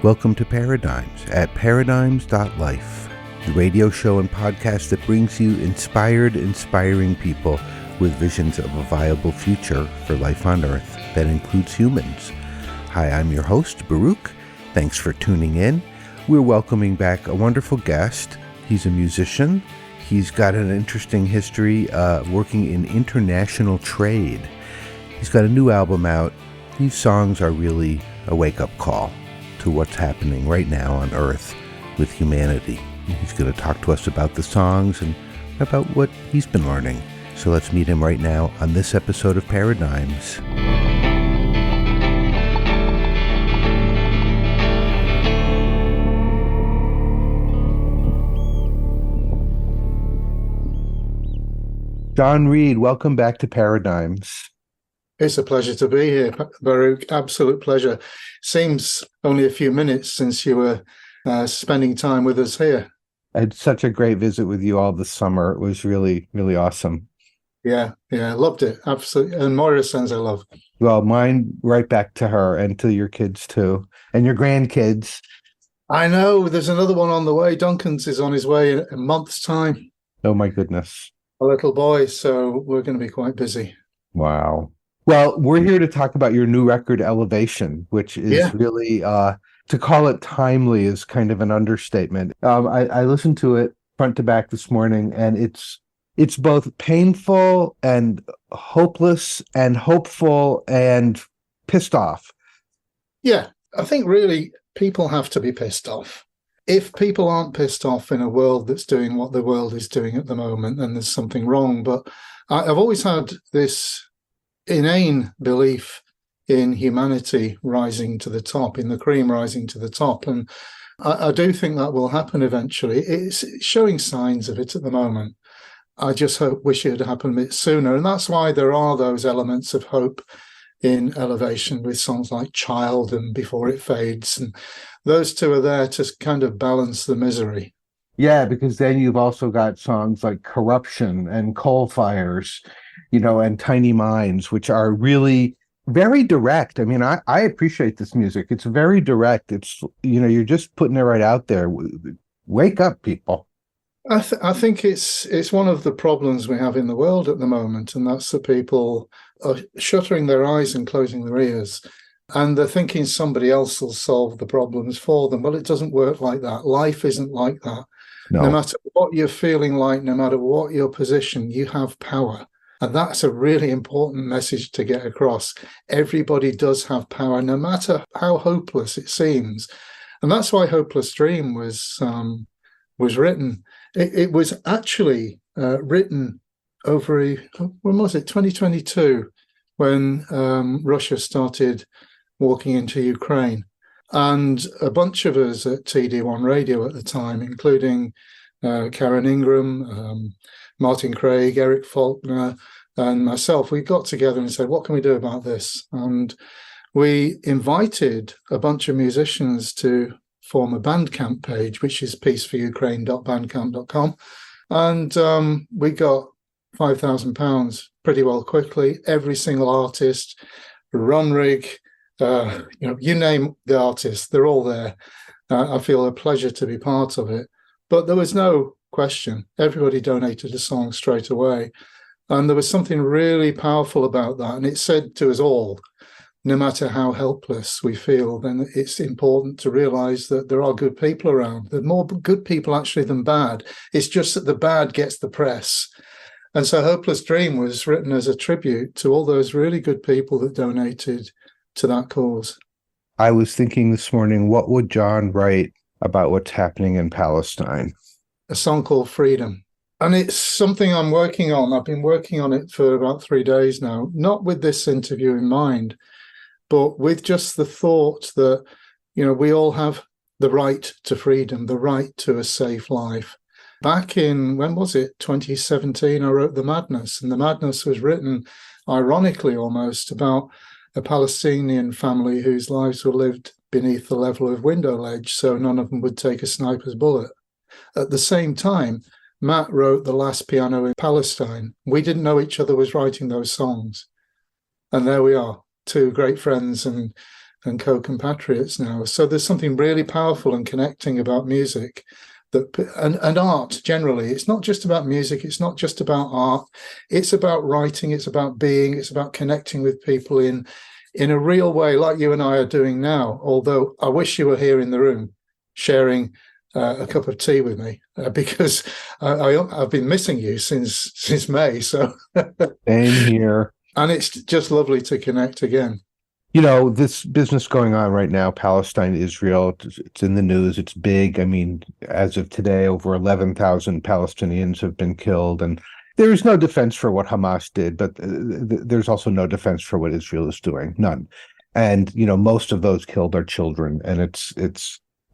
Welcome to Paradigms at paradigms.life, the radio show and podcast that brings you inspiring people with visions of a viable future for life on Earth that includes humans. Hi, I'm your host, Baruch. Thanks for tuning in. We're welcoming back a wonderful guest. He's a musician. He's got an interesting history working in international trade. He's got a new album out. These songs are really a wake-up call to what's happening right now on Earth with humanity. He's going to talk to us about the songs and about what he's been learning. So let's meet him right now on this episode of Paradigms. John Reed, welcome back to Paradigms. It's a pleasure to be here, Baruch. Absolute pleasure. Seems only a few minutes since you were spending time with us here. I had such a great visit with you all this summer. It was really, really awesome. Yeah, loved it. Absolutely. And Moira sends her love. Well, mine right back to her and to your kids too, and your grandkids. I know. There's another one on the way. Duncan's is on his way in a month's time. Oh, my goodness. A little boy, so we're going to be quite busy. Wow. Well, we're here to talk about your new record, Elevation, which is really, to call it timely is kind of an understatement. I listened to it front to back this morning, and it's both painful and hopeless and hopeful and pissed off. Yeah, I think really people have to be pissed off. If people aren't pissed off in a world that's doing what the world is doing at the moment, then there's something wrong. But I've always had this inane belief in humanity rising to the top, in the cream rising to the top. And I do think that will happen eventually. It's showing signs of it at the moment. I just wish it had happened a bit sooner. And that's why there are those elements of hope in Elevation with songs like Child and Before It Fades. And those two are there to kind of balance the misery. Yeah, because then you've also got songs like Corruption and Coal Fires, and Tiny Minds, which are really very direct. I mean, I appreciate this music. It's very direct. It's, you're just putting it right out there. Wake up, people. I think it's one of the problems we have in the world at the moment, and that's that people are shuttering their eyes and closing their ears, and they're thinking somebody else will solve the problems for them. Well, it doesn't work like that. Life isn't like that. No matter what you're feeling like, no matter what your position, you have power. And that's a really important message to get across. Everybody does have power, no matter how hopeless it seems. And that's why Hopeless Dream was written. It was actually written over, when was it, 2022, when Russia started walking into Ukraine. And a bunch of us at TD1 Radio at the time, including Karen Ingram, Martin Craig, Eric Faulkner, and myself, we got together and said, what can we do about this? And we invited a bunch of musicians to form a Bandcamp page, which is peaceforukraine.bandcamp.com. And we got £5,000 pretty well quickly. Every single artist, Ron Rig, you name the artist, they're all there. I feel a pleasure to be part of it. But there was no question. Everybody donated a song straight away. And there was something really powerful about that. And it said to us all, no matter how helpless we feel, then it's important to realize that there are good people around. There are more good people actually than bad. It's just that the bad gets the press. And so Hopeless Dream was written as a tribute to all those really good people that donated to that cause. I was thinking this morning, what would John write about what's happening in Palestine? A song called Freedom. And it's something I'm working on. I've been working on it for about 3 days now, not with this interview in mind, but with just the thought that, we all have the right to freedom, the right to a safe life. Back in, when was it, 2017, I wrote The Madness. And The Madness was written, ironically almost, about a Palestinian family whose lives were lived beneath the level of window ledge, so none of them would take a sniper's bullet. At the same time, Matt wrote The Last Piano in Palestine. We didn't know each other was writing those songs. And there we are, two great friends and and co-compatriots now. So there's something really powerful and connecting about music and art generally. It's not just about music, it's not just about art, it's about writing, it's about being, it's about connecting with people in a real way, like you and I are doing now. Although I wish you were here in the room sharing a cup of tea with me, because I've been missing you since May. So Same here. And it's just lovely to connect again. You know, this business going on right now, Palestine, Israel, it's in the news. It's big. I mean, as of today, over 11,000 Palestinians have been killed. And there is no defense for what Hamas did, but there's also no defense for what Israel is doing. None. And, you know, most of those killed are children. And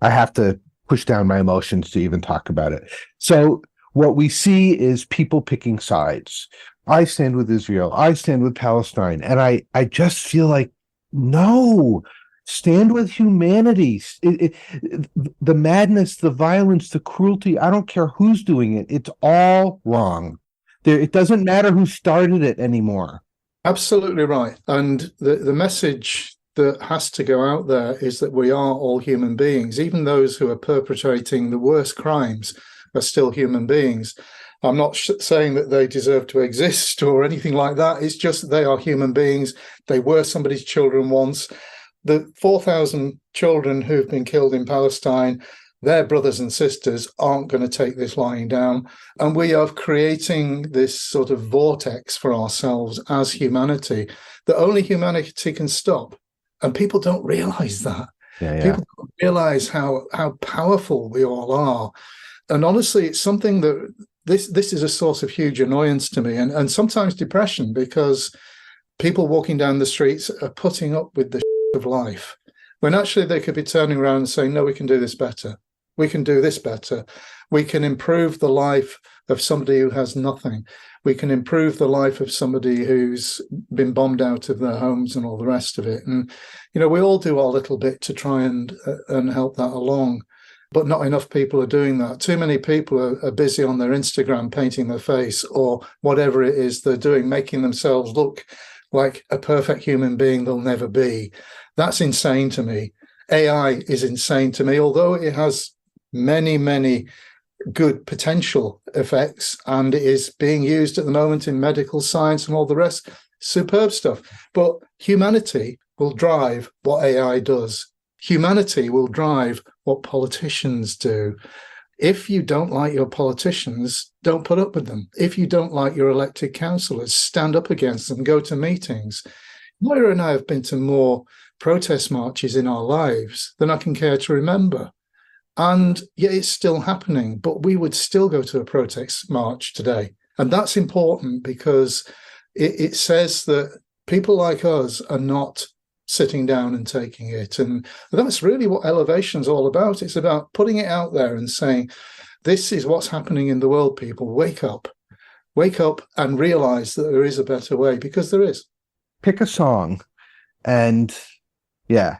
I have to push down my emotions to even talk about it. So what we see is people picking sides. I stand with Israel. I stand with Palestine. And I just feel like, no, stand with humanity. The madness, the violence, the cruelty, I don't care who's doing it. It's all wrong. It doesn't matter who started it anymore. Absolutely right. And the message that has to go out there is that we are all human beings. Even those who are perpetrating the worst crimes are still human beings. I'm not saying that they deserve to exist or anything like that. It's just that they are human beings. They were somebody's children once. The 4,000 children who've been killed in Palestine, their brothers and sisters aren't going to take this lying down. And we are creating this sort of vortex for ourselves as humanity that only humanity can stop. And people don't realize that. People don't realize how powerful we all are. And honestly, it's something that this is a source of huge annoyance to me and sometimes depression, because people walking down the streets are putting up with the of life when actually they could be turning around and saying, no, we can do this better. We can do this better. We can improve the life of somebody who has nothing. We can improve the life of somebody who's been bombed out of their homes and all the rest of it. And, you know, we all do our little bit to try and help that along. But not enough people are doing that. Too many people are busy on their Instagram painting their face or whatever it is they're doing, making themselves look like a perfect human being they'll never be. That's insane to me. AI is insane to me, although it has many, many good potential effects and it is being used at the moment in medical science and all the rest. Superb stuff. But humanity will drive what AI does. Humanity will drive what politicians do. If you don't like your politicians, don't put up with them. If you don't like your elected councillors, stand up against them, go to meetings. Leah and I have been to more protest marches in our lives than I can care to remember. And yet it's still happening, but we would still go to a protest march today. And that's important because it says that people like us are not sitting down and taking it. And that's really what Elevation's all about. It's about putting it out there and saying, this is what's happening in the world, people. Wake up and realize that there is a better way, because there is. Pick a song and yeah.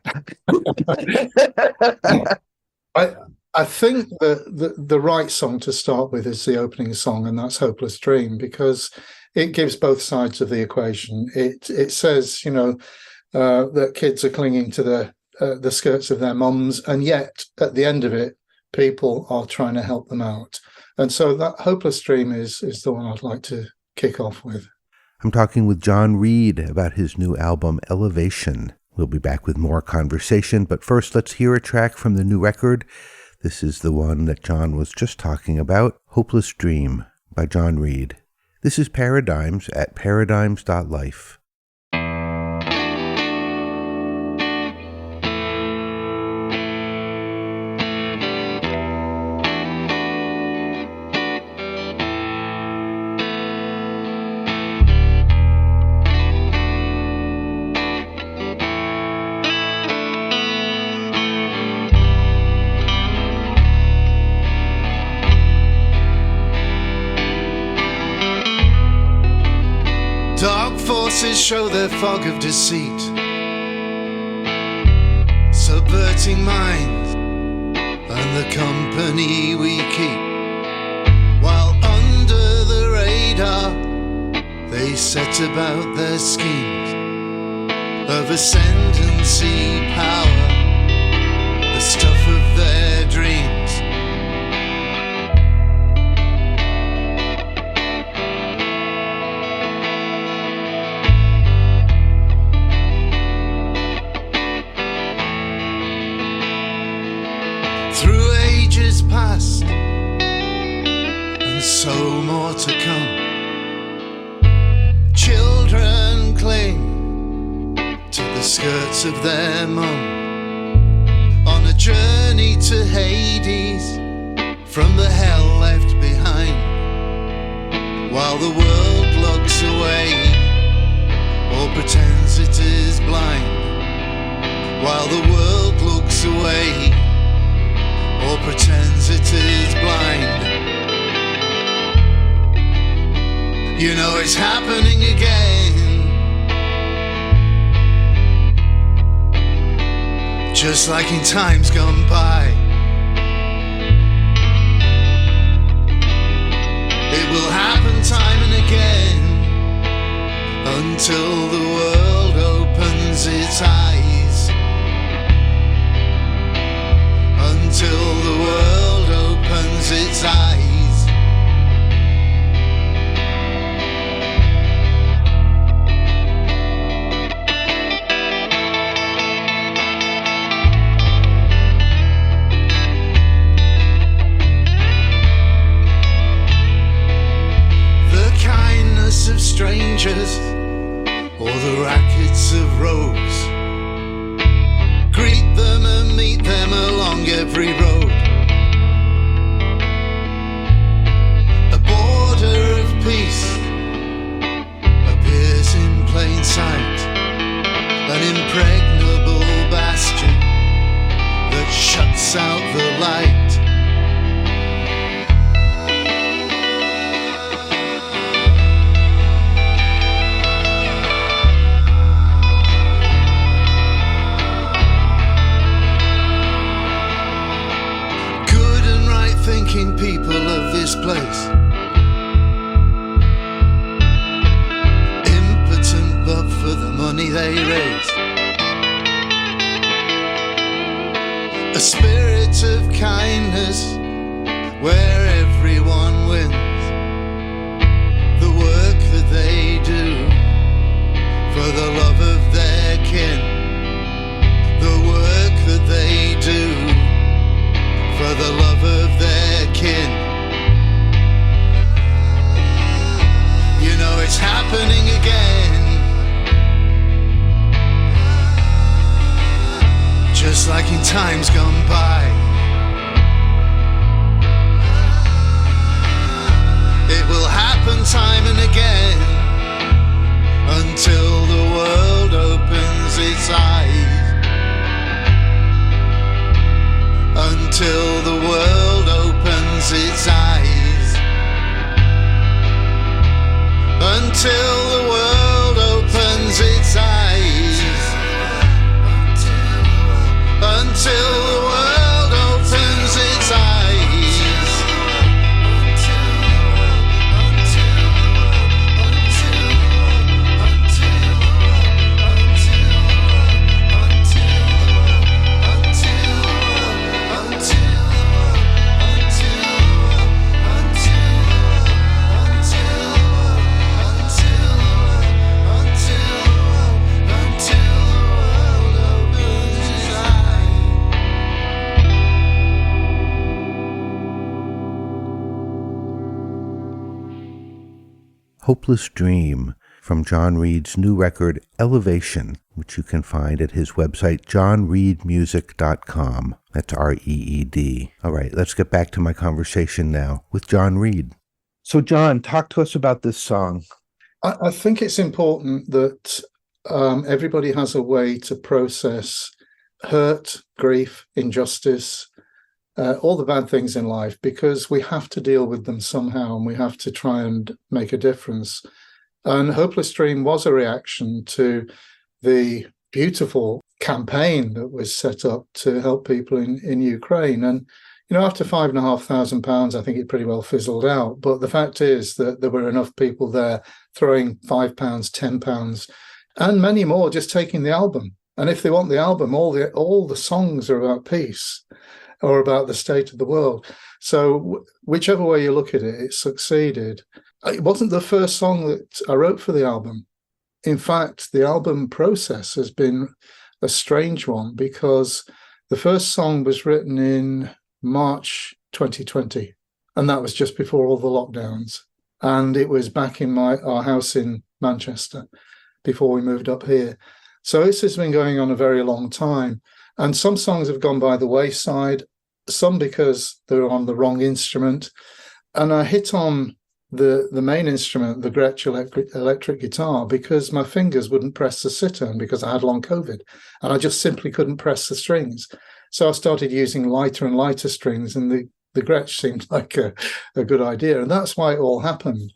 I think that the right song to start with is the opening song, and that's Hopeless Dream, because it gives both sides of the equation. It says, you know, that kids are clinging to the skirts of their mums, and yet at the end of it, people are trying to help them out. And so that Hopeless Dream is the one I'd like to kick off with. I'm talking with John Reed about his new album, Elevation. We'll be back with more conversation, but first let's hear a track from the new record. This is the one that John was just talking about, Hopeless Dream by John Reed. This is Paradigms at paradigms.life. Show their fog of deceit, subverting minds and the company we keep, while under the radar they set about their schemes of ascendancy power, the stuff of their dreams. Through ages past, and so more to come, children cling to the skirts of their mum, on a journey to Hades, from the hell left behind, while the world looks away, or pretends it is blind, while the world looks away, or pretends it is blind. You know it's happening again, just like in times gone by. It will happen time and again, until the world opens its eyes, until the world opens its eyes. The kindness of strangers, or the rackets of rogues, greet them and meet them along every road. A border of peace appears in plain sight, an impregnable bastion that shuts out the light. Thinking people of this place, impotent but for the money they raise. A spirit of kindness where everyone wins. The work that they do for the love of their kin. The work that they do for the love of their kin. You know it's happening again, just like in times gone by. It will happen time and again, until the world opens its eyes, until the world opens its eyes, until the world opens its eyes, until the world opens its eyes. Hopeless Dream from John Reed's new record Elevation, which you can find at his website johnreedmusic.com. That's R-E-E-D. All right, let's get back to my conversation now with John Reed. So John, talk to us about this song. I think it's important that everybody has a way to process hurt, grief, injustice, all the bad things in life, because we have to deal with them somehow and we have to try and make a difference. And Hopeless Dream was a reaction to the beautiful campaign that was set up to help people in Ukraine. And, you know, after £5,500, I think it pretty well fizzled out. But the fact is that there were enough people there throwing £5, £10, and many more just taking the album. And if they want the album, all the songs are about peace or about the state of the world. So whichever way you look at it, it succeeded. It wasn't the first song that I wrote for the album. In fact, the album process has been a strange one, because the first song was written in March 2020, and that was just before all the lockdowns. And it was back in our house in Manchester before we moved up here. So this has been going on a very long time. And some songs have gone by the wayside, some because they're on the wrong instrument. And I hit on the main instrument, the Gretsch electric guitar, because my fingers wouldn't press the sitar because I had long COVID, and I just simply couldn't press the strings. So I started using lighter and lighter strings, and the Gretsch seemed like a good idea. And that's why it all happened.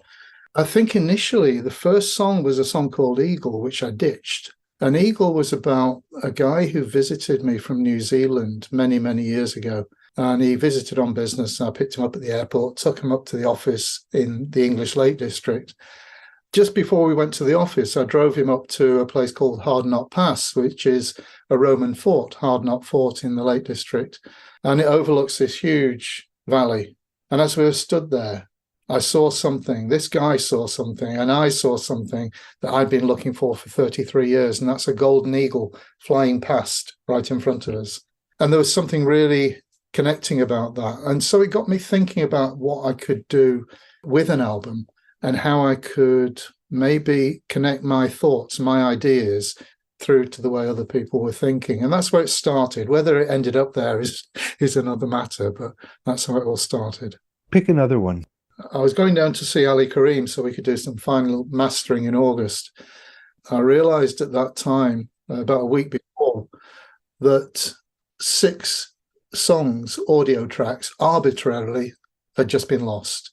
I think initially the first song was a song called Eagle, which I ditched. And Eagle was about a guy who visited me from New Zealand many, many years ago. And he visited on business. I picked him up at the airport, took him up to the office in the English Lake District. Just before we went to the office, I drove him up to a place called Hardknott Pass, which is a Roman fort, Hardknott Fort in the Lake District. And it overlooks this huge valley. And as we were stood there, I saw something, this guy saw something, and I saw something that I'd been looking for 33 years. And that's a golden eagle flying past right in front of us. And there was something really connecting about that. And so it got me thinking about what I could do with an album and how I could maybe connect my thoughts, my ideas through to the way other people were thinking. And that's where it started. Whether it ended up there is another matter, but that's how it all started. Pick another one. I was going down to see Ali Karim so we could do some final mastering in August. I realized at that time, about a week before, that 6 songs, audio tracks, arbitrarily had just been lost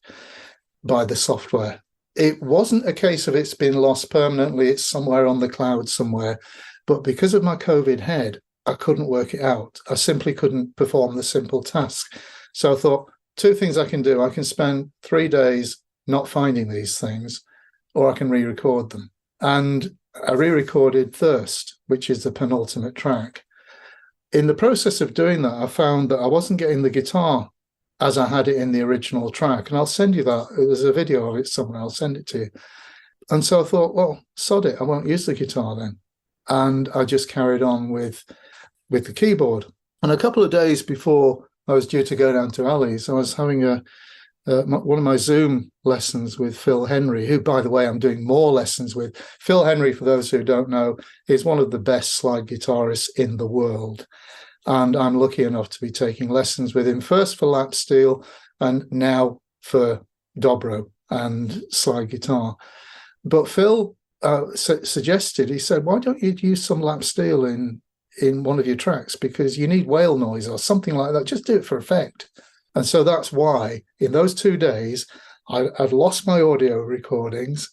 by the software. It wasn't a case of it's been lost permanently, it's somewhere on the cloud somewhere. But because of my COVID head, I couldn't work it out. I simply couldn't perform the simple task. So I thought, 2 things I can do. I can spend 3 days not finding these things, or I can re-record them. And I re-recorded Thirst, which is the penultimate track. In the process of doing that, I found that I wasn't getting the guitar as I had it in the original track. And I'll send you that. There's a video of it somewhere. I'll send it to you. And so I thought, well, sod it. I won't use the guitar then. And I just carried on with the keyboard. And a couple of days before I was due to go down to Ali's, I was having one of my Zoom lessons with Phil Henry, who, by the way, I'm doing more lessons with. Phil Henry, for those who don't know, is one of the best slide guitarists in the world. And I'm lucky enough to be taking lessons with him, first for lap steel and now for dobro and slide guitar. But Phil suggested, he said, why don't you use some lap steel in one of your tracks? Because you need whale noise or something like that. Just do it for effect. And so that's why in those 2 days, I'd lost my audio recordings.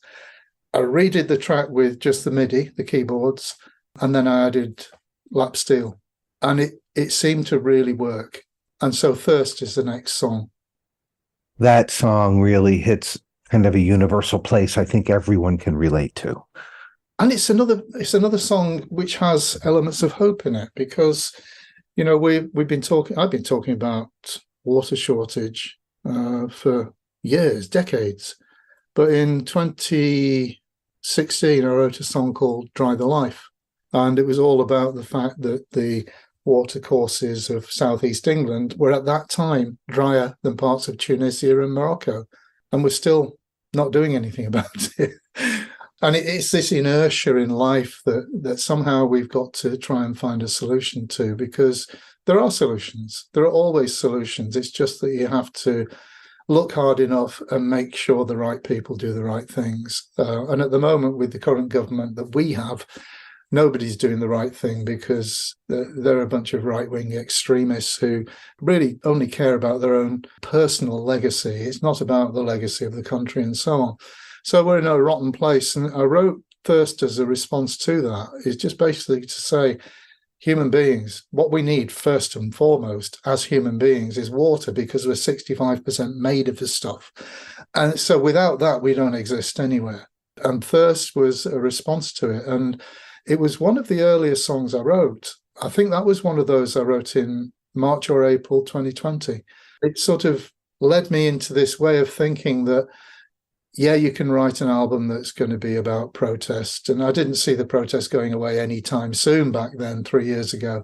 I redid the track with just the MIDI, the keyboards, and then I added lap steel. And it seemed to really work. And so Thirst is the next song. That song really hits kind of a universal place I think everyone can relate to. And it's another song which has elements of hope in it, because, you know, I've been talking about water shortage for years, decades. But in 2016, I wrote a song called Dry the Life. And it was all about the fact that the water courses of southeast England were at that time drier than parts of Tunisia and Morocco. And we're still not doing anything about it. And it's this inertia in life that somehow we've got to try and find a solution to, because there are solutions. There are always solutions. It's just that you have to look hard enough and make sure the right people do the right things. And at the moment, with the current government that we have, nobody's doing the right thing, because they're a bunch of right-wing extremists who really only care about their own personal legacy. It's not about the legacy of the country and so on. So we're in a rotten place. And I wrote Thirst as a response to that, is just basically to say, human beings, what we need first and foremost as human beings is water, because we're 65% made of this stuff. And so without that, we don't exist anywhere. And Thirst was a response to it. And it was one of the earliest songs I wrote. I think that was one of those I wrote in March or April 2020. It sort of led me into this way of thinking that, yeah, you can write an album that's going to be about protest. And I didn't see the protest going away anytime soon back then, 3 years ago.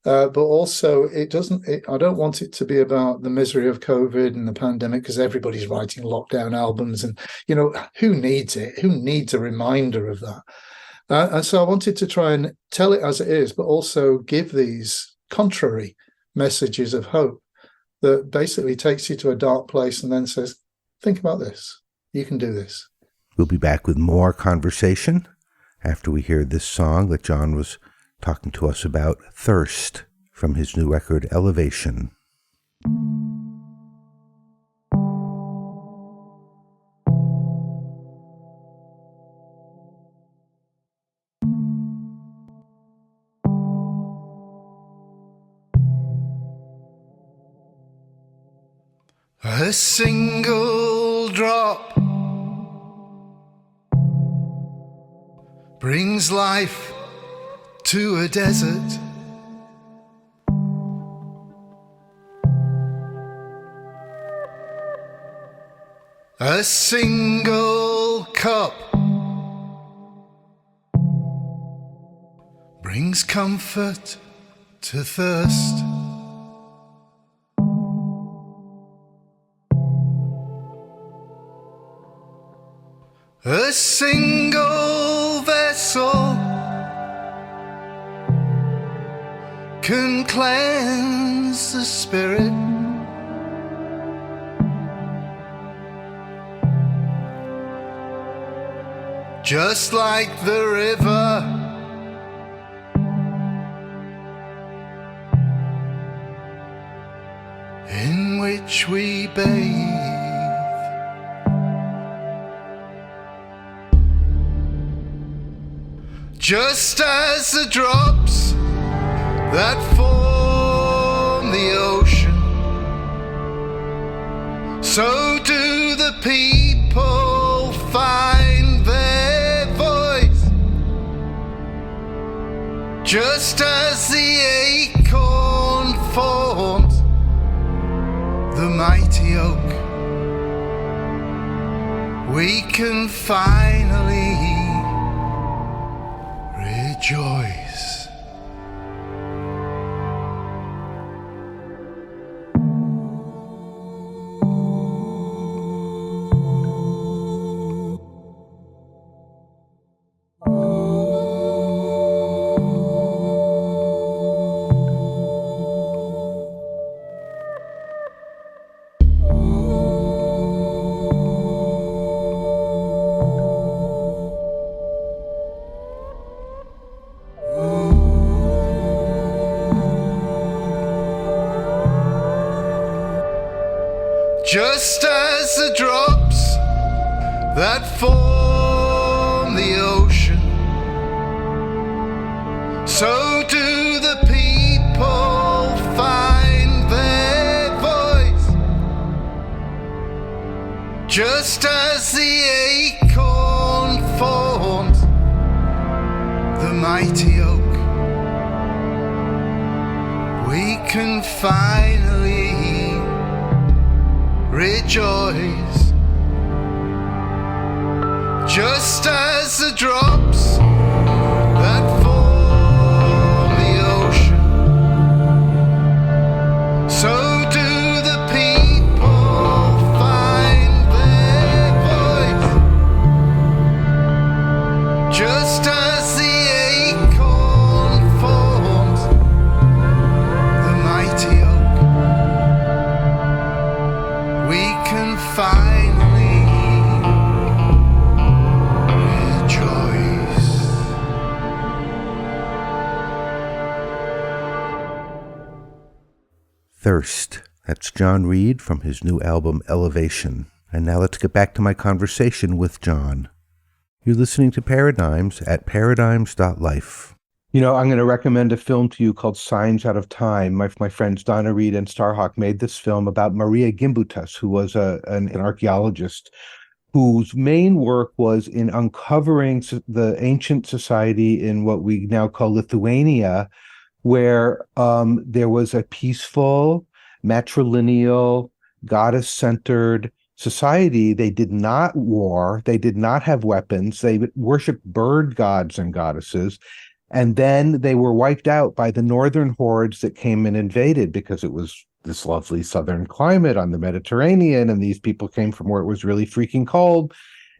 But also, I don't want it to be about the misery of COVID and the pandemic, because everybody's writing lockdown albums. And, who needs it? Who needs a reminder of that? And so I wanted to try and tell it as it is, but also give these contrary messages of hope that basically takes you to a dark place and then says, think about this. You can do this. We'll be back with more conversation after we hear this song that John was talking to us about, Thirst, from his new record, Elevation. A single drop brings life to a desert. A single cup brings comfort to thirst. A single vessel can cleanse the spirit. Just like the river in which we bathe. Just as the drops that form the ocean, so do the people find their voice. Just as the acorn forms the mighty oak, we can finally rejoice. Just as the drops that form the ocean, so do the people find their voice. Just as the acorn forms the mighty oak, we can finally rejoice. Just as the drops that form the ocean, so do the people find their voice. Just as the acorn forms the mighty oak, we can finally rejoice. Thirst. That's John Reed from his new album, Elevation. And now let's get back to my conversation with John. You're listening to Paradigms at paradigms.life. I'm going to recommend a film to you called Signs Out of Time. My friends Donna Reed and Starhawk made this film about Maria Gimbutas, who was an archaeologist whose main work was in uncovering the ancient society in what we now call Lithuania, where there was a peaceful, matrilineal, goddess-centered society. They did not war. They did not have weapons. They worshiped bird gods and goddesses. And then they were wiped out by the northern hordes that came and invaded, because it was this lovely southern climate on the Mediterranean, and these people came from where it was really freaking cold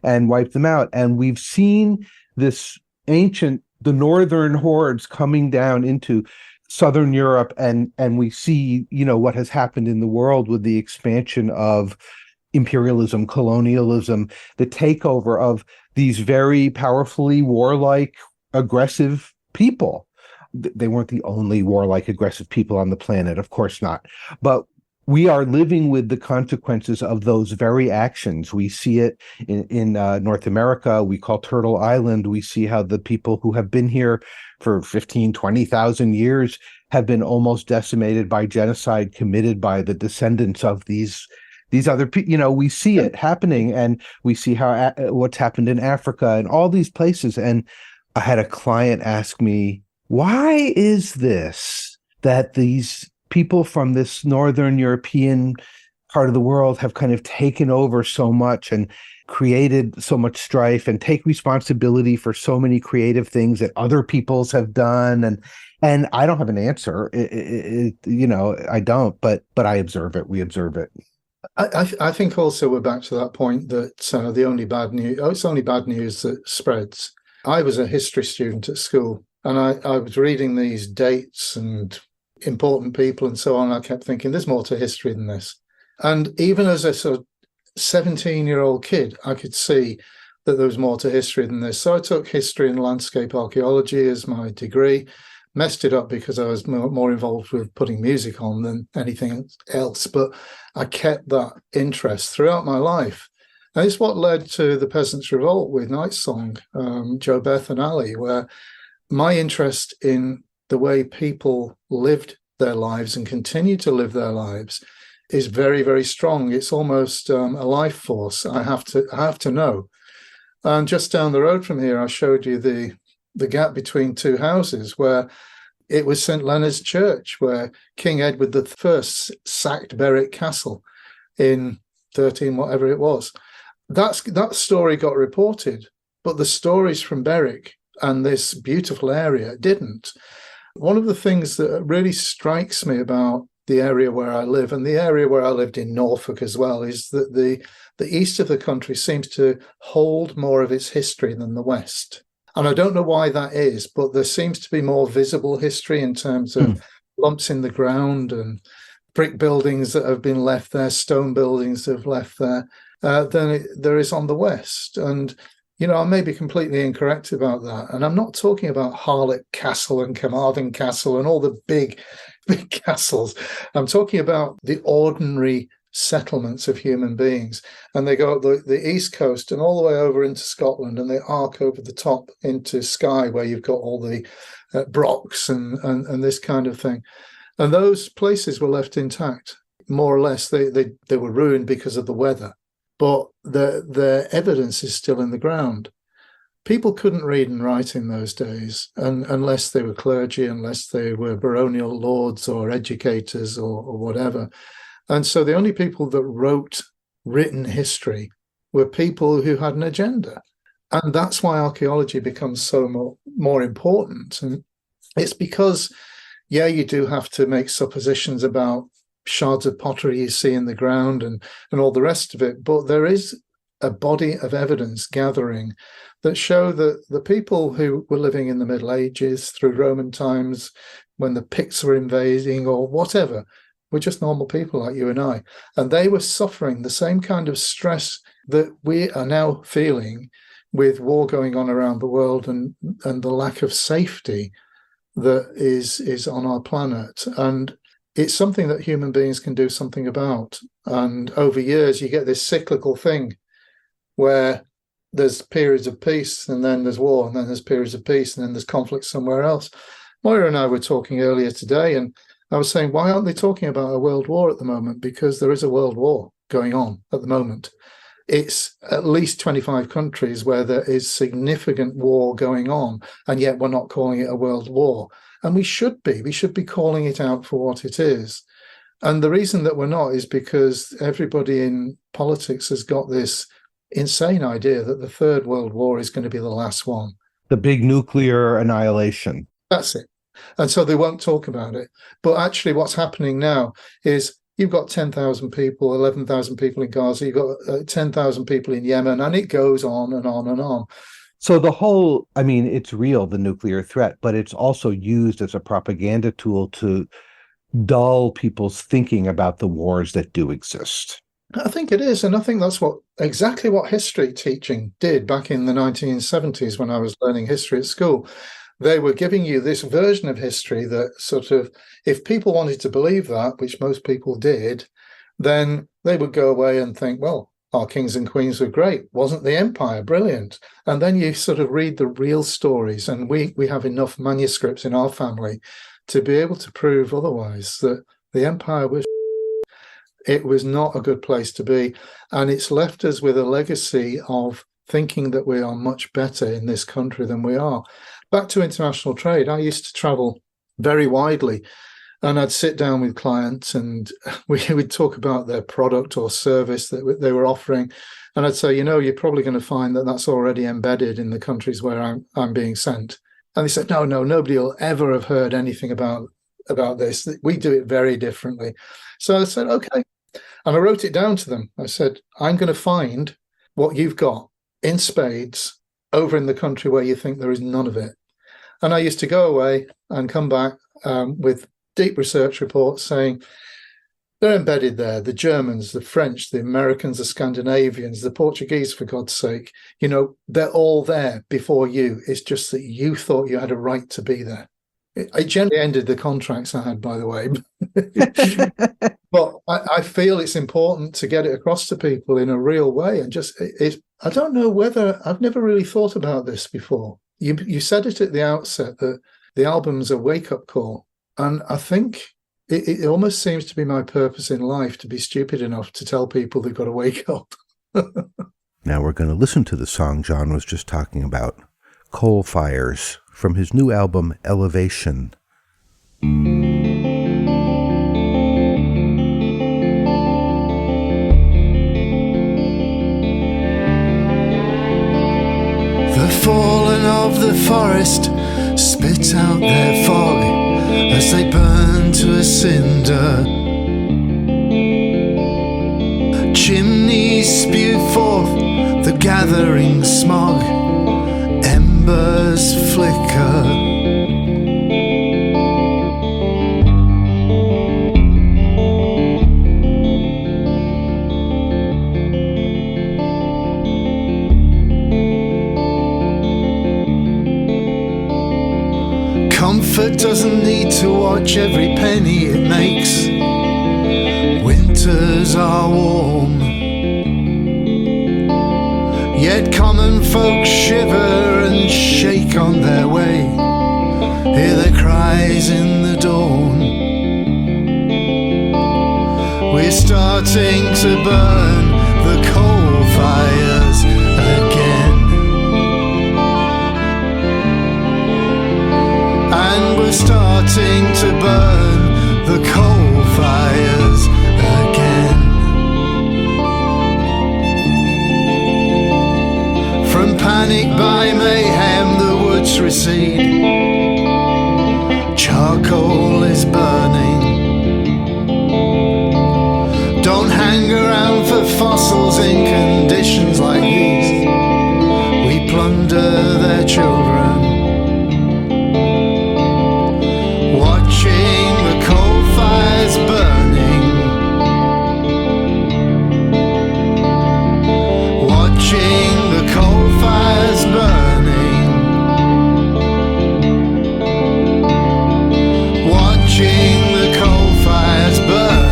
and wiped them out. And we've seen the northern hordes coming down into Southern Europe, and we see, what has happened in the world with the expansion of imperialism, colonialism, the takeover of these very powerfully warlike, aggressive people. They weren't the only warlike, aggressive people on the planet, of course not. But we are living with the consequences of those very actions. We see it in North America. We call Turtle Island. We see how the people who have been here for 15, 20,000 years have been almost decimated by genocide committed by the descendants of these other people. We see it happening, and we see how what's happened in Africa and all these places. And I had a client ask me, why is this that these people from this Northern European part of the world have kind of taken over so much and created so much strife and take responsibility for so many creative things that other peoples have done? And I don't have an answer. I don't, but I observe it. We observe it. I think also we're back to that point that it's only bad news that spreads. I was a history student at school, and I was reading these dates and important people and so on. I kept thinking, there's more to history than this. And even as a sort of 17-year-old kid, I could see that there was more to history than this. So I took history and landscape archaeology as my degree, messed it up because I was more involved with putting music on than anything else. But I kept that interest throughout my life. And it's what led to the Peasants' Revolt with Night Song, Joe, Beth and Ali, where my interest in the way people lived their lives and continue to live their lives is very, very strong. It's almost a life force. I have to know. And just down the road from here, I showed you the gap between two houses, where it was St. Leonard's Church, where King Edward I sacked Berwick Castle in 13, whatever it was. That story got reported, but the stories from Berwick and this beautiful area didn't. One of the things that really strikes me about the area where I live, and the area where I lived in Norfolk as well, is that the east of the country seems to hold more of its history than the west. And I don't know why that is, but there seems to be more visible history in terms of lumps in the ground and brick buildings that have been left there, stone buildings that have left there, than there is on the west. And I may be completely incorrect about that. And I'm not talking about Harlech Castle and Carmarthen Castle and all the big castles. I'm talking about the ordinary settlements of human beings. And they go up the east coast and all the way over into Scotland, and they arc over the top into Skye, where you've got all the brocks and this kind of thing. And those places were left intact, more or less. They were ruined because of the weather, but the evidence is still in the ground. People couldn't read and write in those days, unless they were clergy, unless they were baronial lords or educators or whatever. And so the only people that wrote written history were people who had an agenda. And that's why archaeology becomes so more important. And it's because, you do have to make suppositions about shards of pottery you see in the ground and all the rest of it. But there is a body of evidence gathering that show that the people who were living in the Middle Ages, through Roman times, when the Picts were invading or whatever, were just normal people like you and I. And they were suffering the same kind of stress that we are now feeling with war going on around the world and the lack of safety that is on our planet. And it's something that human beings can do something about. And over years, you get this cyclical thing where there's periods of peace and then there's war, and then there's periods of peace and then there's conflict somewhere else. Moira and I were talking earlier today, and I was saying, why aren't they talking about a world war at the moment? Because there is a world war going on at the moment. it's at least 25 countries where there is significant war going on, and yet we're not calling it a world war. And we should be. We should be calling it out for what it is. And the reason that we're not is because everybody in politics has got this insane idea that the Third World War is going to be the last one. The big nuclear annihilation. That's it. And so they won't talk about it. But actually what's happening now is you've got 10,000 people, 11,000 people in Gaza, you've got 10,000 people in Yemen, and it goes on and on and on. So it's real, the nuclear threat, but it's also used as a propaganda tool to dull people's thinking about the wars that do exist. I think it is. And I think that's exactly what history teaching did back in the 1970s when I was learning history at school. They were giving you this version of history that sort of, if people wanted to believe that, which most people did, then they would go away and think, well, our kings and queens were great. Wasn't the empire brilliant? And then you sort of read the real stories. And we have enough manuscripts in our family to be able to prove otherwise, that the empire was, it was not a good place to be. And it's left us with a legacy of thinking that we are much better in this country than we are. Back to international trade, I used to travel very widely, and I'd sit down with clients and we would talk about their product or service that they were offering. And I'd say, you're probably going to find that that's already embedded in the countries where I'm being sent. And they said, no, nobody will ever have heard anything about this. We do it very differently. So I said, okay. And I wrote it down to them. I said, I'm going to find what you've got in spades over in the country where you think there is none of it. And I used to go away and come back with deep research reports saying they're embedded there. The Germans, the French, the Americans, the Scandinavians, the Portuguese, for God's sake, they're all there before you. It's just that you thought you had a right to be there. I generally ended the contracts I had, by the way. But I feel it's important to get it across to people in a real way. And I don't know whether, I've never really thought about this before. You said it at the outset that the album's a wake-up call. And I think it almost seems to be my purpose in life to be stupid enough to tell people they've got to wake up. Now we're going to listen to the song John was just talking about, Coal Fires, from his new album, Elevation. The fallen of the forest spit out their folly as they burn to a cinder. Chimneys spew forth the gathering smog, embers flicker. Comfort doesn't need to watch every penny it makes. Winters are warm, yet common folk shiver and shake on their way. Hear their cries in the dawn. We're starting to burn the coal fires again. And we're starting to burn the coal fires again. From panic by mayhem the woods recede. Charcoal is burning. Don't hang around for fossils in conditions like these. We plunder their children. Watching the coal fires burning. Watching the coal fires burning. Watching the coal fires burning.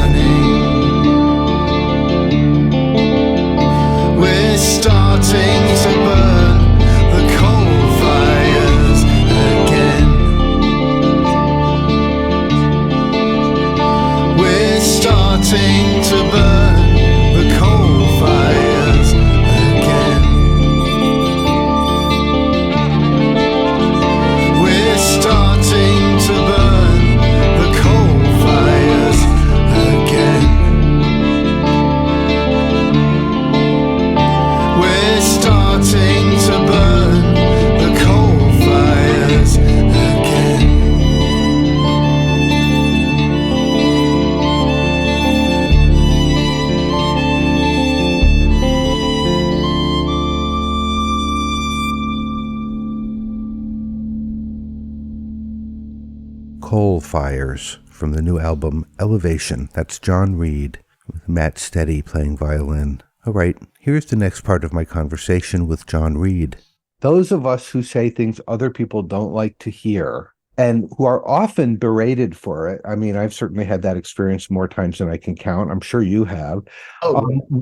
Coal Fires from the new album Elevation. That's John Reed with Matt Steady playing violin. All right, here's the next part of my conversation with John Reed. Those of us who say things other people don't like to hear and who are often berated for it. I mean, I've certainly had that experience more times than I can count. I'm sure you have.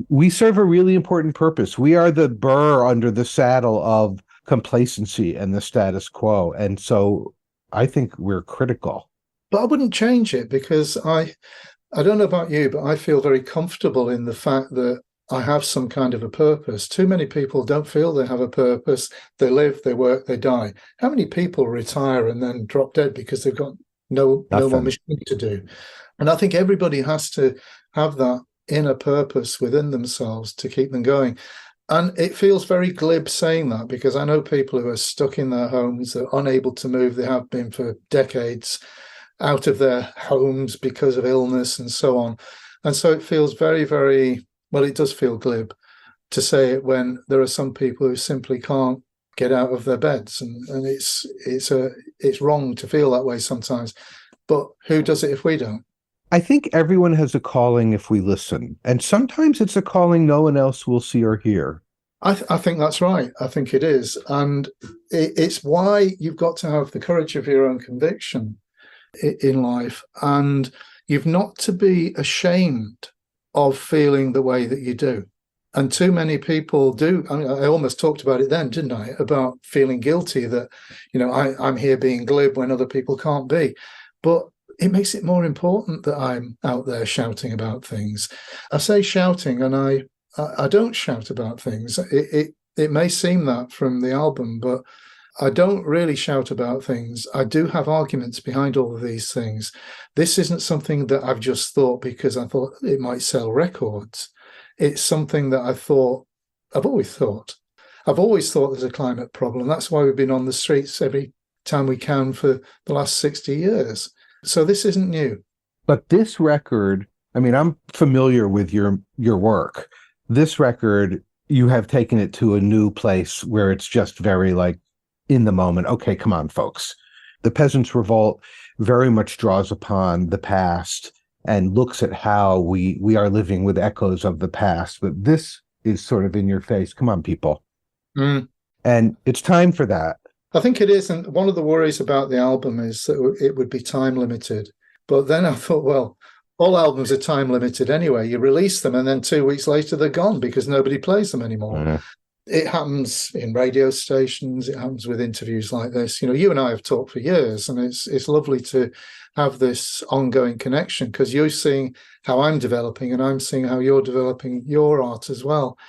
We serve a really important purpose. We are the burr under the saddle of complacency and the status quo. And so I think we're critical. But I wouldn't change it, because I don't know about you, but I feel very comfortable in the fact that I have some kind of a purpose. Too many people don't feel they have a purpose. They live, they work, they die. How many people retire and then drop dead because they've got no more mission to do? And I think everybody has to have that inner purpose within themselves to keep them going. And it feels very glib saying that, because I know people who are stuck in their homes, they're unable to move. They have been for decades out of their homes because of illness and so on. And so it feels very, very, well, it does feel glib to say it when there are some people who simply can't get out of their beds. And it's wrong to feel that way sometimes. But who does it if we don't? I think everyone has a calling if we listen. And sometimes it's a calling no one else will see or hear. I think that's right. I think it is. And it's why you've got to have the courage of your own conviction in life. And you've not to be ashamed of feeling the way that you do. And too many people do. I mean, I almost talked about it then, didn't I? About feeling guilty that, I'm here being glib when other people can't be. But it makes it more important that I'm out there shouting about things. I say shouting, and I don't shout about things. It may seem that from the album, but I don't really shout about things. I do have arguments behind all of these things. This isn't something that I've just thought because I thought it might sell records. It's something that I've always thought. I've always thought there's a climate problem. That's why we've been on the streets every time we can for the last 60 years. So this isn't new. But this record, I mean, I'm familiar with your work. This record, you have taken it to a new place where it's just very like in the moment. Okay, come on, folks. The Peasants' Revolt very much draws upon the past and looks at how we are living with echoes of the past. But this is sort of in your face. Come on, people. And it's time for that. I think it is. And one of the worries about the album is that it would be time limited. But then I thought, well, all albums are time limited anyway. You release them and then 2 weeks later they're gone because nobody plays them anymore. It happens in radio stations. It happens with interviews like this. You and I have talked for years, and it's lovely to have this ongoing connection because you're seeing how I'm developing and I'm seeing how you're developing your art as well.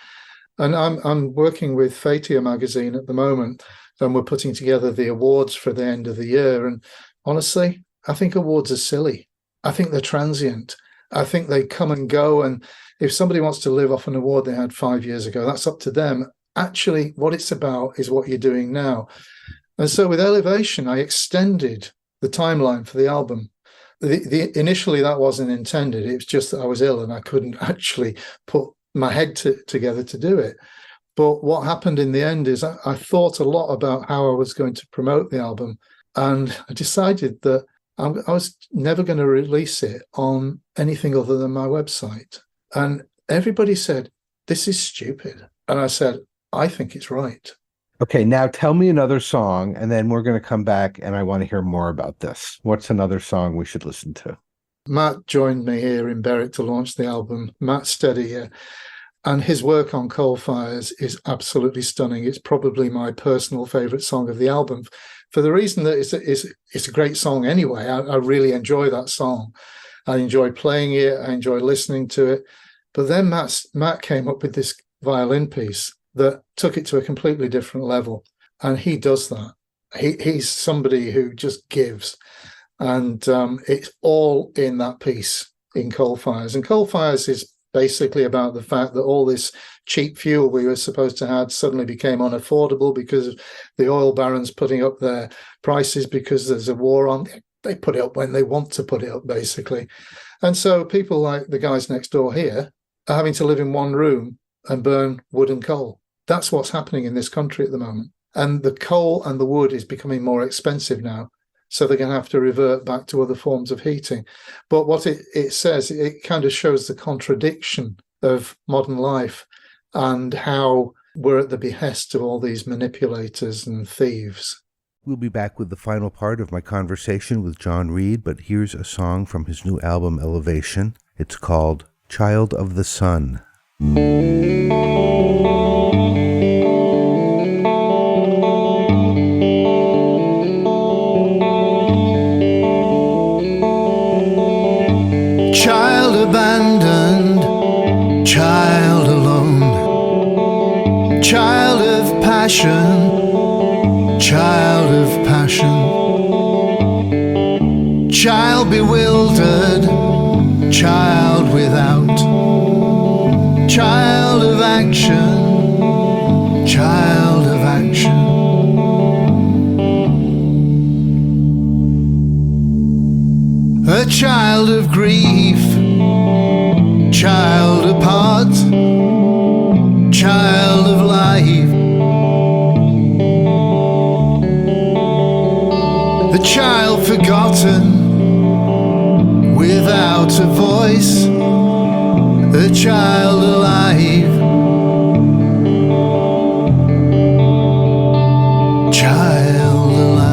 And I'm working with Fatia magazine at the moment, and we're putting together the awards for the end of the year. And honestly, I think awards are silly. I think they're transient. I think they come and go. And if somebody wants to live off an award they had 5 years ago, that's up to them. Actually, what it's about is what you're doing now. And so with Elevation, I extended the timeline for the album. Initially, that wasn't intended. It was just that I was ill and I couldn't actually put my head together to do it. But what happened in the end is I thought a lot about how I was going to promote the album. And I decided that I was never going to release it on anything other than my website. And everybody said, this is stupid. And I said, I think it's right. Okay, now tell me another song, and then we're going to come back, and I want to hear more about this. What's another song we should listen to? Matt joined me here in Berwick to launch the album, Matt Steady here. And his work on Coal Fires is absolutely stunning. It's probably my personal favourite song of the album, for the reason that it's a great song anyway. I really enjoy that song. I enjoy playing it. I enjoy listening to it. But then Matt came up with this violin piece that took it to a completely different level. And he does that. He's somebody who just gives. And it's all in that piece in Coal Fires. And Coal Fires is basically about the fact that all this cheap fuel we were supposed to have suddenly became unaffordable because of the oil barons putting up their prices because there's a war on. They put it up when they want to put it up, basically. And so people like the guys next door here are having to live in one room and burn wood and coal. That's what's happening in this country at the moment. And the coal and the wood is becoming more expensive now. so they're going to have to revert back to other forms of heating. But what it says, it kind of shows the contradiction of modern life and how we're at the behest of all these manipulators and thieves. We'll be back with the final part of my conversation with John Reed, but here's a song from his new album, Elevation. It's called Child of the Sun. Child abandoned, child alone, child of passion, child of passion, child bewildered, child without, child of action, child of action. A child of grief, child apart, child of life, a child forgotten, without a voice, a child alive, child alive.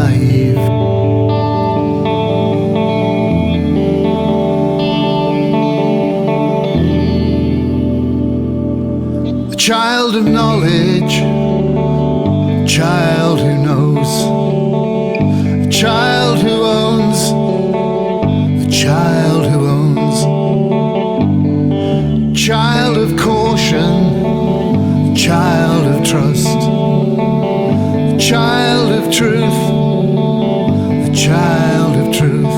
A child of knowledge, child who knows, a child who owns, a child who owns, child of caution, child of trust, child of truth, the child of truth.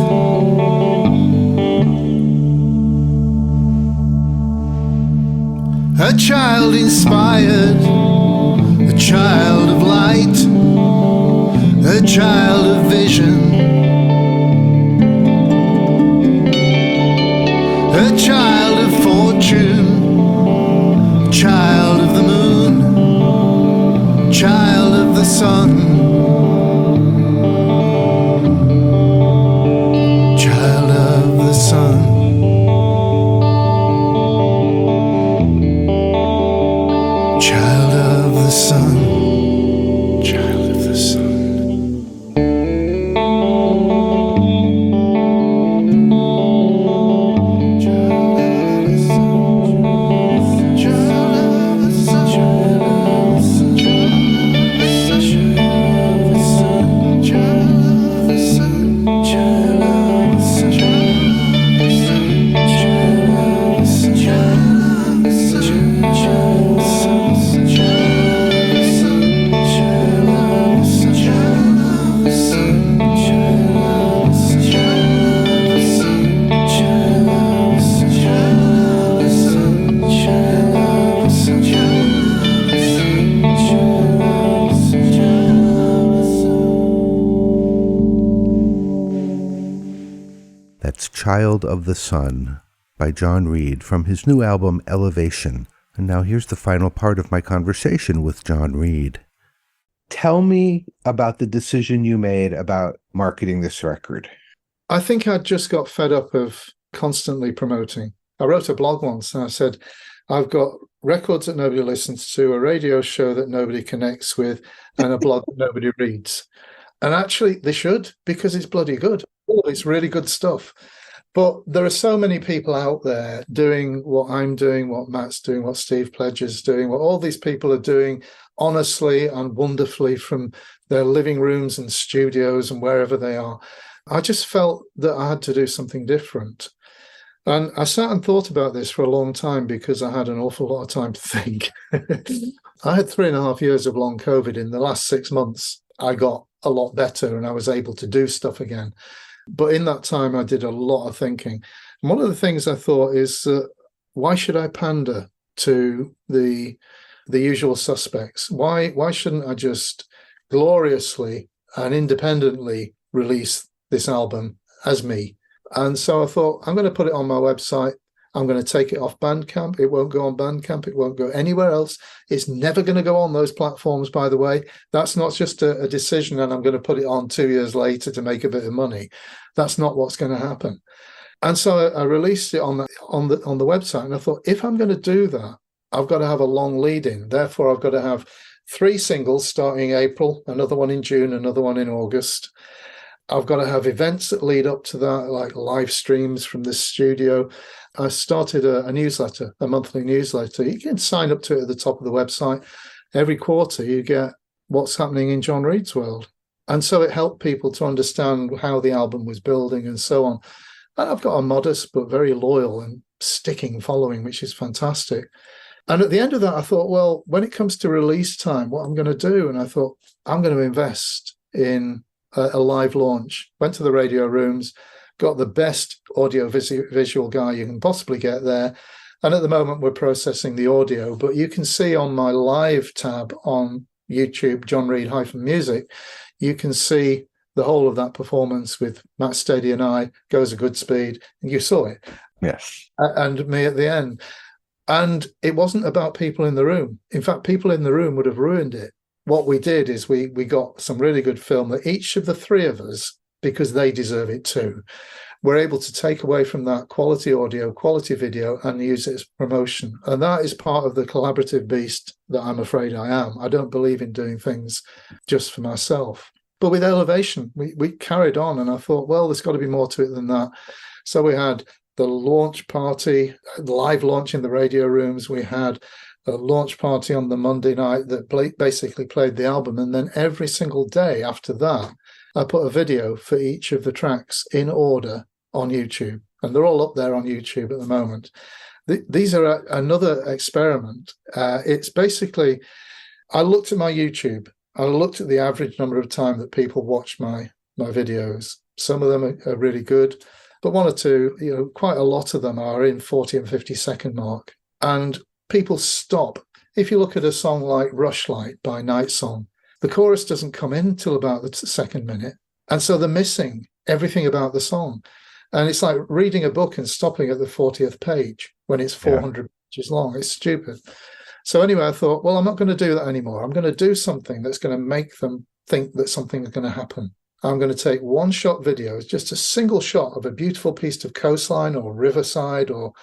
A child inspired, a child of light, a child of vision, a child of fortune, child of the moon, child of the sun, child of the sun. Child of the sun, child of the sun. That's Child of the Sun by John Reed from his new album Elevation. And now here's the final part of my conversation with John Reed. Tell me about the decision you made about marketing this record. I think I just got fed up of constantly promoting. I wrote a blog once and I said, I've got records that nobody listens to, a radio show that nobody connects with, and a blog that nobody reads. And actually, they should, because it's bloody good. Oh, it's really good stuff. But there are so many people out there doing what I'm doing, what Matt's doing, what Steve Pledger's doing, what all these people are doing honestly and wonderfully from their living rooms and studios and wherever they are. I just felt that I had to do something different. And I sat and thought about this for a long time because I had an awful lot of time to think. I had 3.5 years of long COVID. In the last 6 months, I got a lot better and I was able to do stuff again. But in that time, I did a lot of thinking. And one of the things I thought is, why should I pander to the usual suspects? Why shouldn't I just gloriously and independently release this album as me? And so I thought, I'm going to put it on my website. I'm going to take it off Bandcamp. It won't go on Bandcamp. It won't go anywhere else. It's never going to go on those platforms, by the way. That's not just a decision and I'm going to put it on 2 years later to make a bit of money. That's not what's going to happen. And so I released it on the website. And I thought, if I'm going to do that, I've got to have a long lead in. Therefore, I've got to have 3 singles starting April, another one in June, another one in August. I've got to have events that lead up to that, like live streams from the studio. I started a newsletter, a monthly newsletter. You can sign up to it at the top of the website. Every quarter, you get what's happening in John Reid's world. And so it helped people to understand how the album was building and so on. And I've got a modest but very loyal and sticking following, which is fantastic. And at the end of that, I thought, well, when it comes to release time, what I'm going to do? And I thought, I'm going to invest in a live launch. Went to the radio rooms, got the best audio visual guy you can possibly get there. And at the moment, we're processing the audio. But you can see on my live tab on YouTube, John Reid-Music, you can see the whole of that performance with Matt Steady and I, goes a good speed. And you saw it. Yes. And me at the end. And it wasn't about people in the room. In fact, people in the room would have ruined it. What we did is we got some really good film that each of the 3 of us, because they deserve it too, were able to take away from that quality audio, quality video, and use it as promotion. And that is part of the collaborative beast that I'm afraid I am. I don't believe in doing things just for myself. But with Elevation, we carried on, and I thought, well, there's got to be more to it than that. So we had the launch party, the live launch in the radio rooms. We had a launch party on the Monday night that basically played the album. And then every single day after that, I put a video for each of the tracks in order on YouTube. And they're all up there on YouTube at the moment. These are another experiment. It's basically, I looked at my YouTube. I looked at the average number of time that people watch my videos. Some of them are really good, but 1 or 2, quite a lot of them are in 40 and 50 second mark. And people stop. If you look at a song like Rushlight by Night Song, the chorus doesn't come in until about the 2nd minute. And so they're missing everything about the song. And it's like reading a book and stopping at the 40th page when it's 400 pages long. It's stupid. So anyway, I thought, well, I'm not going to do that anymore. I'm going to do something that's going to make them think that something is going to happen. I'm going to take one-shot videos, just a single shot of a beautiful piece of coastline or riverside or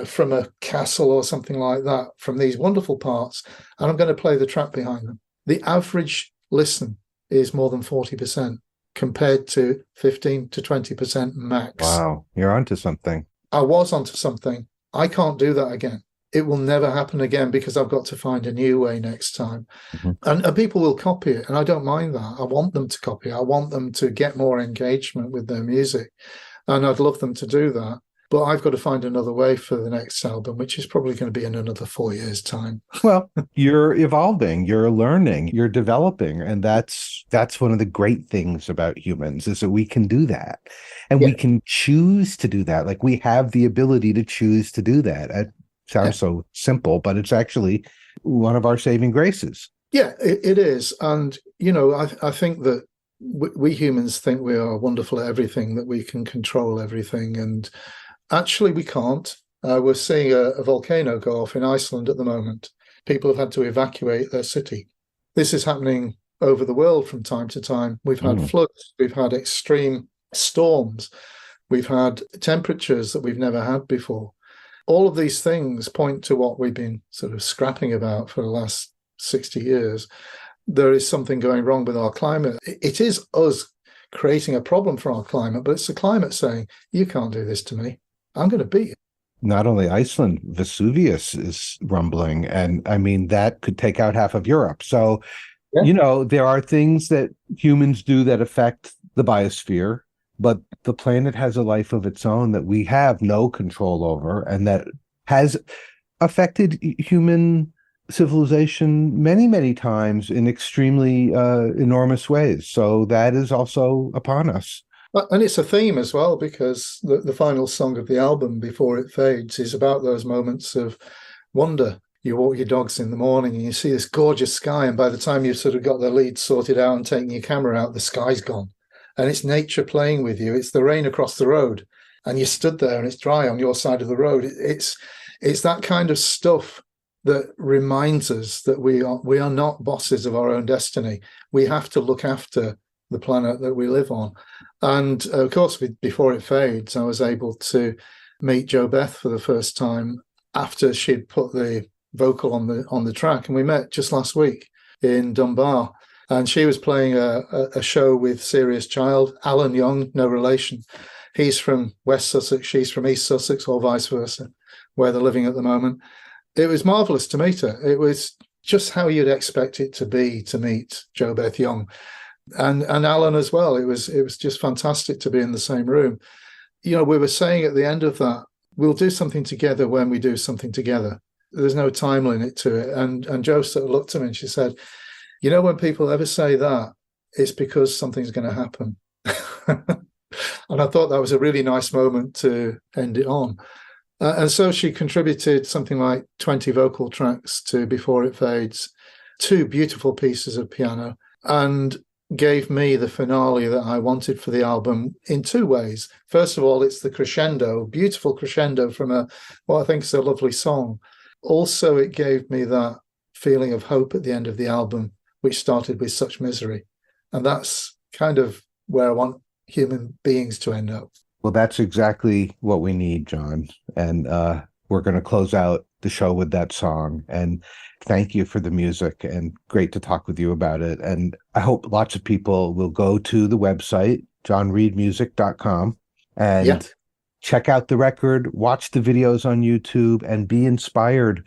from a castle or something like that, from these wonderful parts, and I'm going to play the track behind them. The average listen is more than 40% compared to 15 to 20% max. Wow, you're onto something. I was onto something. I can't do that again. It will never happen again because I've got to find a new way next time. Mm-hmm. And people will copy it, and I don't mind that. I want them to copy it. I want them to get more engagement with their music, and I'd love them to do that. But I've got to find another way for the next album, which is probably going to be in another 4 years' time. Well, you're evolving, you're learning, you're developing. And that's one of the great things about humans is that we can do that. And we can choose to do that. Like we have the ability to choose to do that. It sounds so simple, but it's actually one of our saving graces. Yeah, it is. And, I think that we humans think we are wonderful at everything, that we can control everything. And actually, we can't. We're seeing a volcano go off in Iceland at the moment. People have had to evacuate their city. This is happening over the world from time to time. We've had floods. We've had extreme storms. We've had temperatures that we've never had before. All of these things point to what we've been sort of scrapping about for the last 60 years. There is something going wrong with our climate. It is us creating a problem for our climate, but it's the climate saying, you can't do this to me. I'm going to beat you. Not only Iceland, Vesuvius is rumbling. And I mean, that could take out half of Europe. So, there are things that humans do that affect the biosphere, but the planet has a life of its own that we have no control over, and that has affected human civilization many, many times in extremely enormous ways. So that is also upon us. And it's a theme as well, because the final song of the album, Before It Fades, is about those moments of wonder. You walk your dogs in the morning and you see this gorgeous sky, and by the time you've sort of got the lead sorted out and taken your camera out, the sky's gone. And it's nature playing with you. It's the rain across the road. and you stood there and it's dry on your side of the road. It's that kind of stuff that reminds us that we are not bosses of our own destiny. We have to look after the planet that we live on. And of course, before it fades, I was able to meet Beth for the first time after she'd put the vocal on the track, and we met just last week in Dunbar. And she was playing a show with Serious Child, Alan Young, no relation. He's from West Sussex, she's from East Sussex, or vice versa, where they're living at the moment. It was marvellous to meet her. It was just how you'd expect it to be to meet Beth Young. And Alan as well. It was just fantastic to be in the same room. You know, we were saying at the end of that, we'll do something together when we do something together. There's no time limit to it. And Jo sort of looked at me and she said, you know, when people ever say that, it's because something's going to happen. And I thought that was a really nice moment to end it on. And so she contributed something like 20 vocal tracks to Before It Fades, 2 beautiful pieces of piano, and gave me the finale that I wanted for the album in 2 ways. First of all, it's the crescendo, beautiful crescendo from what I think is a lovely song. Also, it gave me that feeling of hope at the end of the album, which started with such misery. And that's kind of where I want human beings to end up. Well, that's exactly what we need, John. And we're going to close out the show with that song. And thank you for the music, and great to talk with you about it. And I hope lots of people will go to the website, johnreedmusic.com, and check out the record, watch the videos on YouTube, and be inspired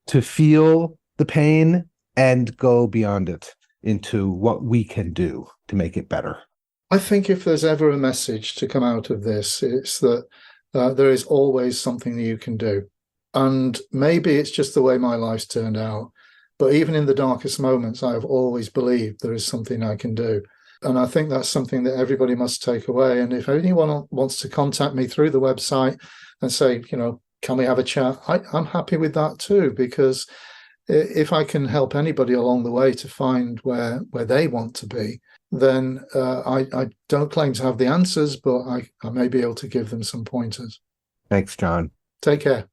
to feel the pain and go beyond it into what we can do to make it better. I think if there's ever a message to come out of this, it's that there is always something that you can do. And maybe it's just the way my life's turned out. But even in the darkest moments, I have always believed there is something I can do. And I think that's something that everybody must take away. And if anyone wants to contact me through the website and say, you know, can we have a chat? I'm happy with that too, because if I can help anybody along the way to find where they want to be, then I don't claim to have the answers, but I may be able to give them some pointers. Thanks, John. Take care.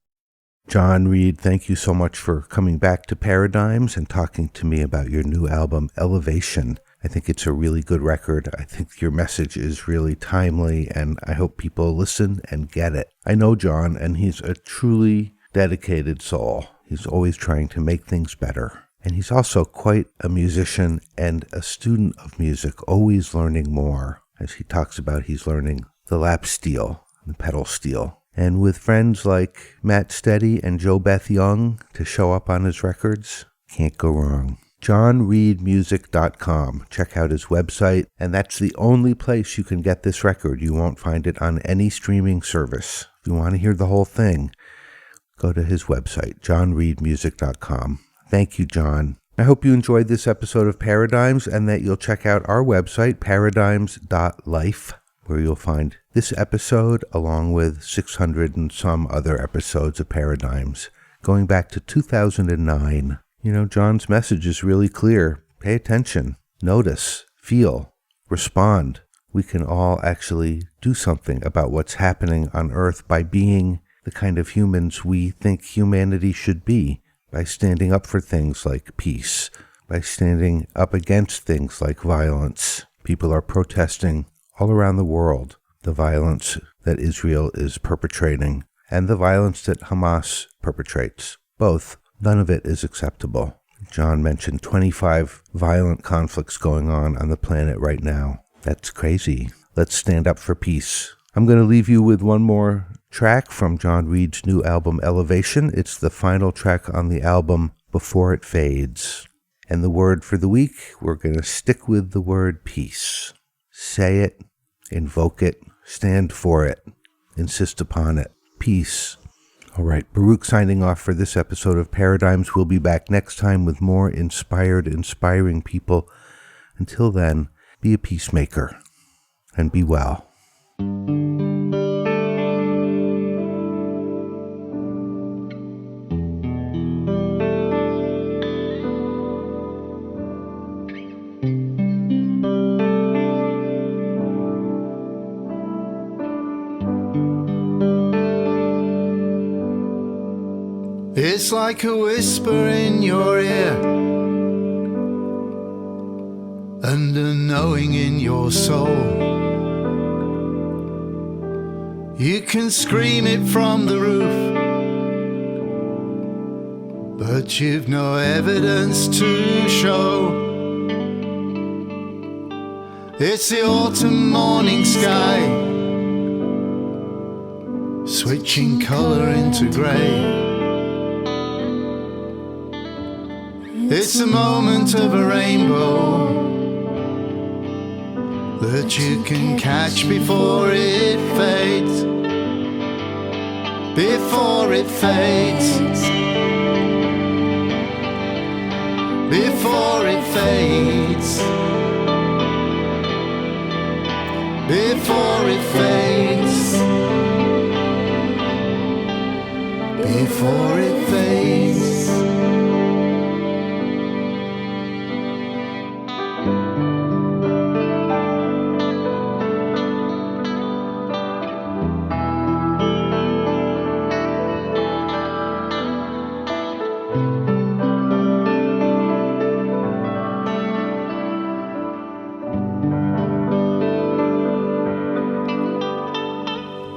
John Reed, thank you so much for coming back to Paradigms and talking to me about your new album, Elevation. I think it's a really good record. I think your message is really timely, and I hope people listen and get it. I know John, and he's a truly dedicated soul. He's always trying to make things better. And he's also quite a musician and a student of music, always learning more. As he talks about, he's learning the lap steel, the pedal steel. And with friends like Matt Steady and Beth Young to show up on his records, can't go wrong. johnreedmusic.com. Check out his website, and that's the only place you can get this record. You won't find it on any streaming service. If you want to hear the whole thing, go to his website, johnreedmusic.com. Thank you, John. I hope you enjoyed this episode of Paradigms and that you'll check out our website, paradigms.life, where you'll find this episode along with 600 and some other episodes of Paradigms, going back to 2009. You know, John's message is really clear. Pay attention, notice, feel, respond. We can all actually do something about what's happening on Earth by being the kind of humans we think humanity should be, by standing up for things like peace, by standing up against things like violence. People are protesting all around the world the violence that Israel is perpetrating and the violence that Hamas perpetrates. Both. None of it is acceptable. John mentioned 25 violent conflicts going on the planet right now. That's crazy. Let's stand up for peace. I'm going to leave you with one more track from John Reed's new album, Elevation. It's the final track on the album, Before It Fades. And the word for the week, we're going to stick with the word peace. Say it, invoke it, stand for it, insist upon it. Peace. All right, Baruch signing off for this episode of Paradigms. We'll be back next time with more inspiring people. Until then, be a peacemaker and be well. It's like a whisper in your ear and a knowing in your soul. You can scream it from the roof, but you've no evidence to show. It's the autumn morning sky, switching colour into grey. It's a moment of a rainbow that you can catch before it fades. Before it fades. Before it fades. Before it fades. Before it fades.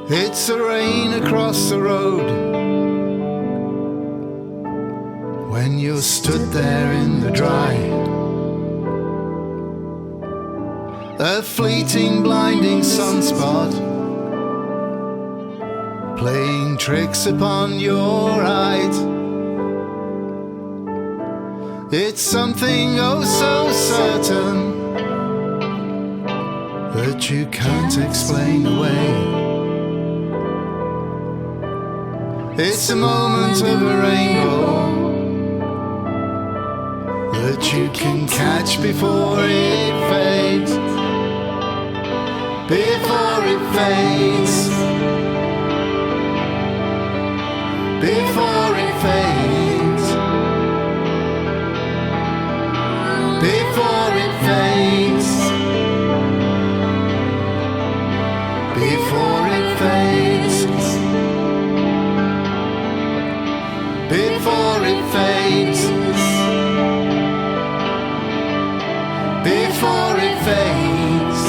It's the rain across the road when you're stood there in the dry. A fleeting blinding sunspot playing tricks upon your eyes. It's something oh so certain that you can't explain away. It's a moment of a rainbow that you can catch before it fades. Before it fades. Before it fades. Before it fades. Before it fades. Before it fades. Before it fades.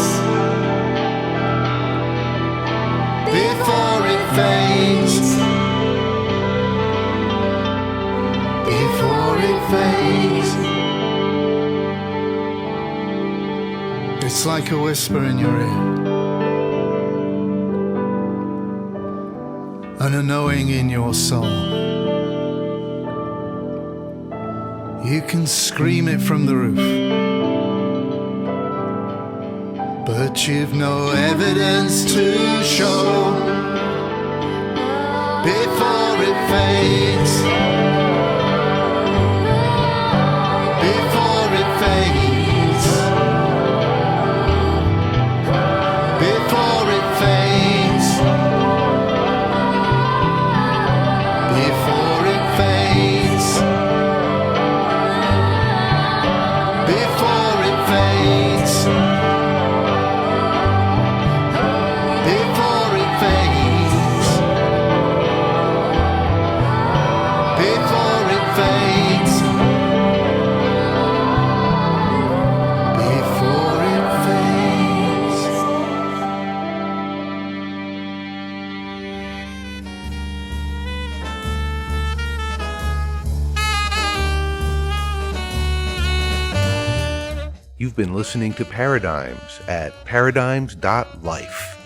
Before it fades. Before it fades. It's like a whisper in your ear and a knowing in your soul. You can scream it from the roof, but you've no evidence to show. Before it fades. Before it fades. Before it fades. Before it fades. Before it fades. Before it fades. Before it fades. Before it fades. You've been listening to Paradigms at paradigms.life.